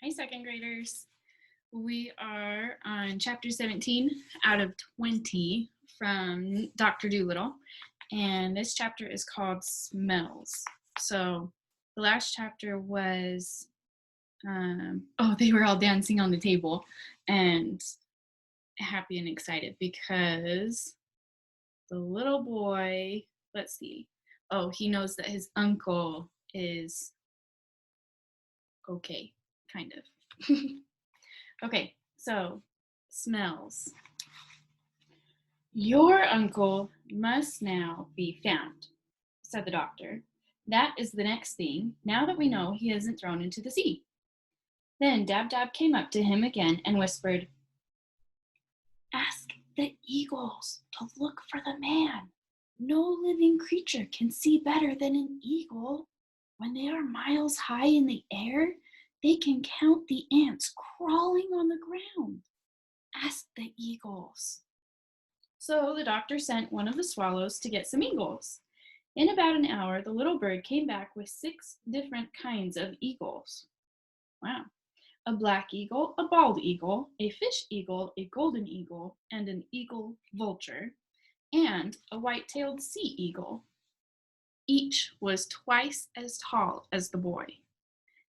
Hi, second graders. We are on chapter 17 out of 20 from Dr. Dolittle, and this chapter is called Smells. So the last chapter was, they were all dancing on the table and happy and excited because the little boy, let's see, he knows that his uncle is okay, kind of. Okay, so smells. Your uncle must now be found, said the doctor. That is the next thing, now that we know he isn't thrown into the sea. Then Dab Dab came up to him again and whispered, Ask the eagles to look for the man. No living creature can see better than an eagle. When they are miles high in the air, they can count the ants crawling on the ground. Ask the eagles. So the doctor sent one of the swallows to get some eagles. In about an hour, the little bird came back with 6 different kinds of eagles. Wow. A black eagle, a bald eagle, a fish eagle, a golden eagle, and an eagle vulture, and a white-tailed sea eagle. Each was twice as tall as the boy.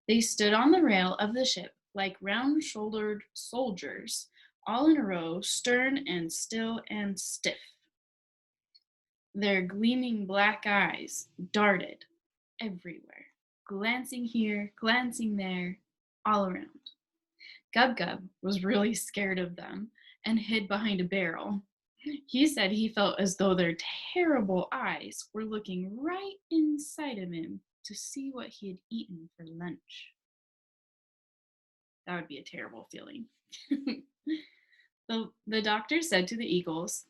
They stood on the rail of the ship like round-shouldered soldiers, all in a row, stern and still and stiff. Their gleaming black eyes darted everywhere, glancing here, glancing there, all around. Gub Gub was really scared of them and hid behind a barrel. He said he felt as though their terrible eyes were looking right inside of him to see what he had eaten for lunch. That would be a terrible feeling. The doctor said to the eagles,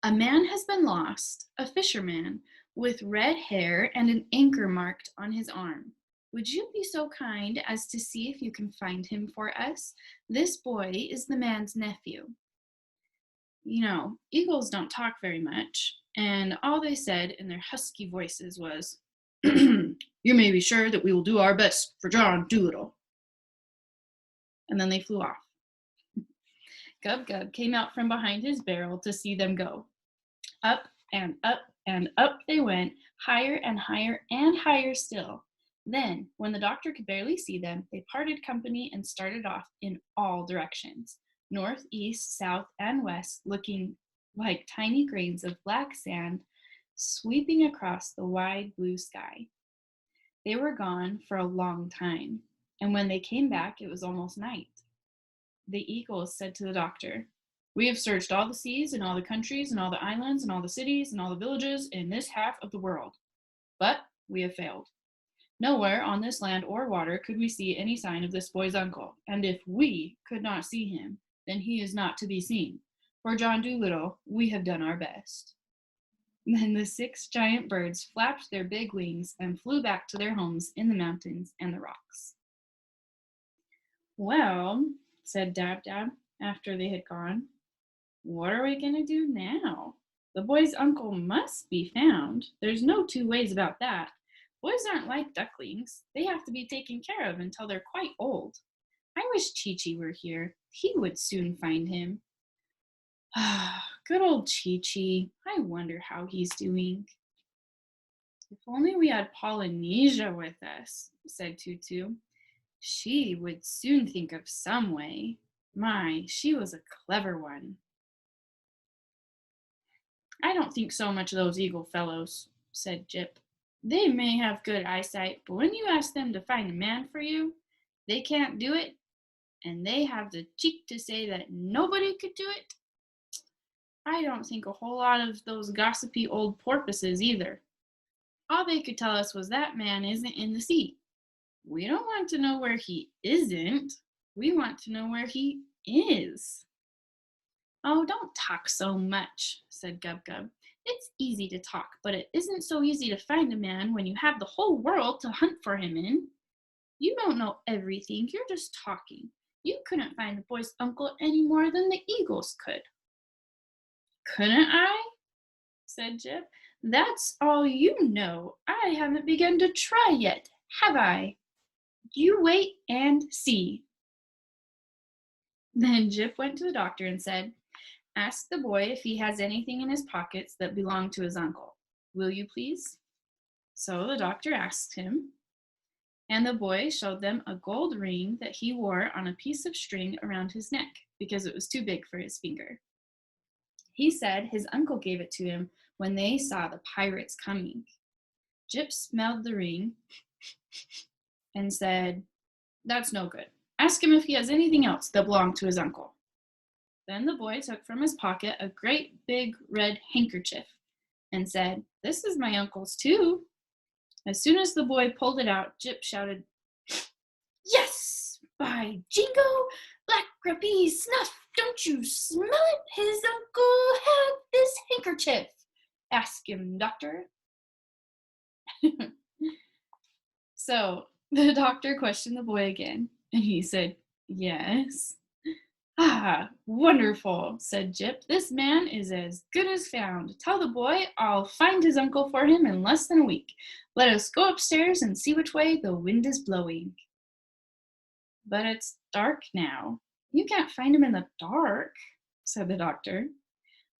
A man has been lost, a fisherman, with red hair and an anchor marked on his arm. Would you be so kind as to see if you can find him for us? This boy is the man's nephew. You know, eagles don't talk very much, and all they said in their husky voices was, You may be sure that we will do our best for John Dolittle. And then they flew off. Gub Gub came out from behind his barrel to see them go. Up and up and up they went, higher and higher and higher still. Then, when the doctor could barely see them, they parted company and started off in all directions, north, east, south, and west, looking like tiny grains of black sand sweeping across the wide blue sky. They were gone for a long time, and when they came back, it was almost night. The eagles said to the doctor, We have searched all the seas and all the countries and all the islands and all the cities and all the villages in this half of the world, but we have failed. Nowhere on this land or water could we see any sign of this boy's uncle, and if we could not see him, then he is not to be seen. For John Dolittle, we have done our best. Then the 6 giant birds flapped their big wings and flew back to their homes in the mountains and the rocks. Well, said Dab Dab after they had gone, what are we going to do now? The boy's uncle must be found. There's no 2 ways about that. Boys aren't like ducklings. They have to be taken care of until they're quite old. I wish Chi-Chi were here. He would soon find him. Good old Chi-Chi. I wonder how he's doing. If only we had Polynesia with us, said Tutu. She would soon think of some way. My, she was a clever one. I don't think so much of those eagle fellows, said Jip. They may have good eyesight, but when you ask them to find a man for you, they can't do it, and they have the cheek to say that nobody could do it. I don't think a whole lot of those gossipy old porpoises either. All they could tell us was that man isn't in the sea. We don't want to know where he isn't. We want to know where he is. Oh, don't talk so much, said Gub Gub. It's easy to talk, but it isn't so easy to find a man when you have the whole world to hunt for him in. You don't know everything, you're just talking. You couldn't find the boy's uncle any more than the eagles could. Couldn't I? Said Jip. That's all you know. I haven't begun to try yet, have I? You wait and see. Then Jip went to the doctor and said, ask the boy if he has anything in his pockets that belong to his uncle. Will you please? So the doctor asked him, and the boy showed them a gold ring that he wore on a piece of string around his neck because it was too big for his finger. He said his uncle gave it to him when they saw the pirates coming. Jip smelled the ring and said, that's no good. Ask him if he has anything else that belonged to his uncle. Then the boy took from his pocket a great big red handkerchief and said, this is my uncle's too. As soon as the boy pulled it out, Jip shouted, yes, by jingo, black rappy snuff, don't you smell it? His uncle had this handkerchief. Ask him, doctor. So the doctor questioned the boy again, and he said, yes. Ah, wonderful, said Jip. This man is as good as found. Tell the boy I'll find his uncle for him in less than a week. Let us go upstairs and see which way the wind is blowing. But it's dark now. You can't find him in the dark, said the doctor.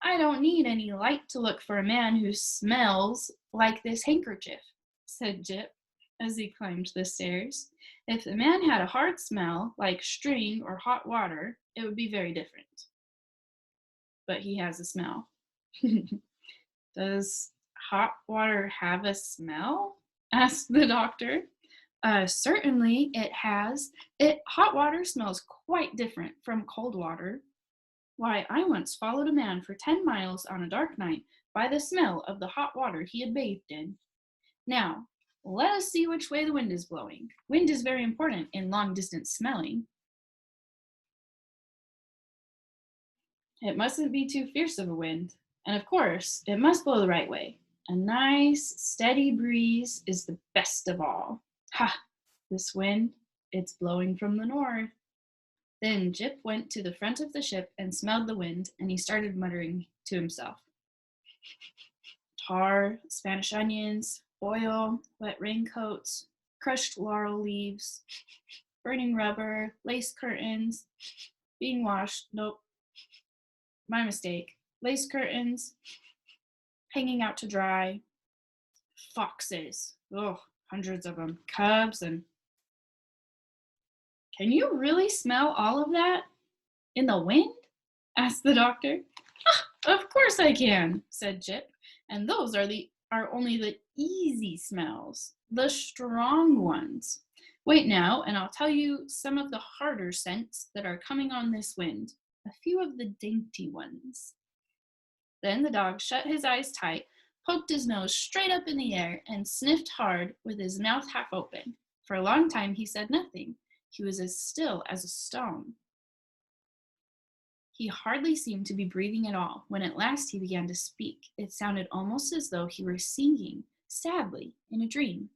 I don't need any light to look for a man who smells like this handkerchief, said Jip as he climbed the stairs. If the man had a hard smell, like string or hot water, it would be very different. But he has a smell. Does hot water have a smell? Asked the doctor. Certainly it has. Hot water smells quite different from cold water. Why, I once followed a man for 10 miles on a dark night by the smell of the hot water he had bathed in. Now, let us see which way the wind is blowing. Wind is very important in long-distance smelling. It mustn't be too fierce of a wind, and of course, it must blow the right way. A nice, steady breeze is the best of all. Ha! This wind, it's blowing from the north. Then Jip went to the front of the ship and smelled the wind, and he started muttering to himself. Tar, Spanish onions, oil, wet raincoats, crushed laurel leaves, burning rubber, lace curtains, being washed. Nope, my mistake. Lace curtains, hanging out to dry, foxes. Oh, hundreds of them. Cubs and... Can you really smell all of that in the wind? Asked the doctor. Ah, of course I can, said Jip. And those are only the easy smells, the strong ones. Wait now, and I'll tell you some of the harder scents that are coming on this wind, a few of the dainty ones. Then the dog shut his eyes tight, poked his nose straight up in the air, and sniffed hard with his mouth half open. For a long time he said nothing. He was as still as a stone. He hardly seemed to be breathing at all. When at last he began to speak, it sounded almost as though he were singing sadly in a dream.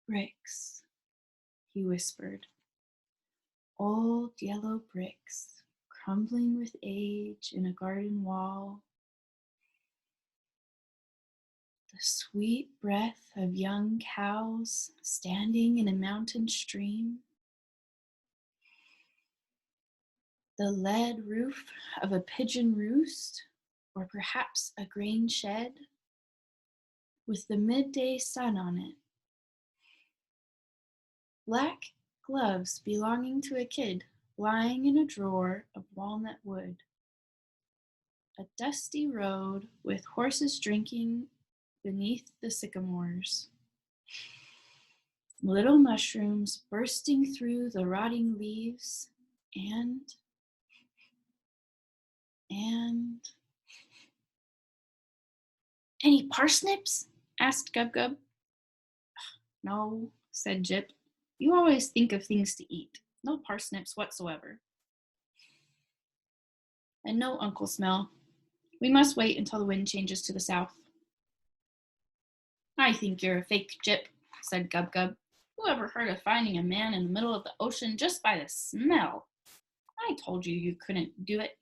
Bricks, he whispered. Old yellow bricks, crumbling with age in a garden wall. The sweet breath of young cows standing in a mountain stream. The lead roof of a pigeon roost, or perhaps a grain shed, with the midday sun on it. Black gloves belonging to a kid lying in a drawer of walnut wood. A dusty road with horses drinking beneath the sycamores. Little mushrooms bursting through the rotting leaves, and Any parsnips? Asked Gub-Gub. No, said Jip. You always think of things to eat. No parsnips whatsoever. And no Uncle Smell. We must wait until the wind changes to the south. I think you're a fake, Jip, said Gub-Gub. Who ever heard of finding a man in the middle of the ocean just by the smell? I told you you couldn't do it.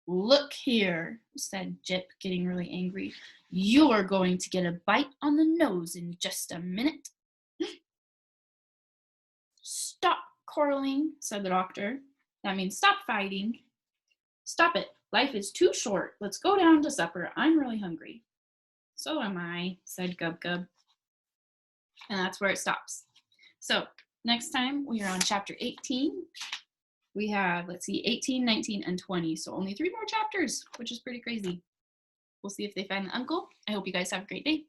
Look here, said Jip, getting really angry. You're going to get a bite on the nose in just a minute. Stop quarreling, said the doctor. That means stop fighting. Stop it. Life is too short. Let's go down to supper. I'm really hungry. So am I, said Gub Gub. And that's where it stops. So next time we are on chapter 18. We have, let's see, 18, 19, and 20. So only 3 more chapters, which is pretty crazy. We'll see if they find the uncle. I hope you guys have a great day.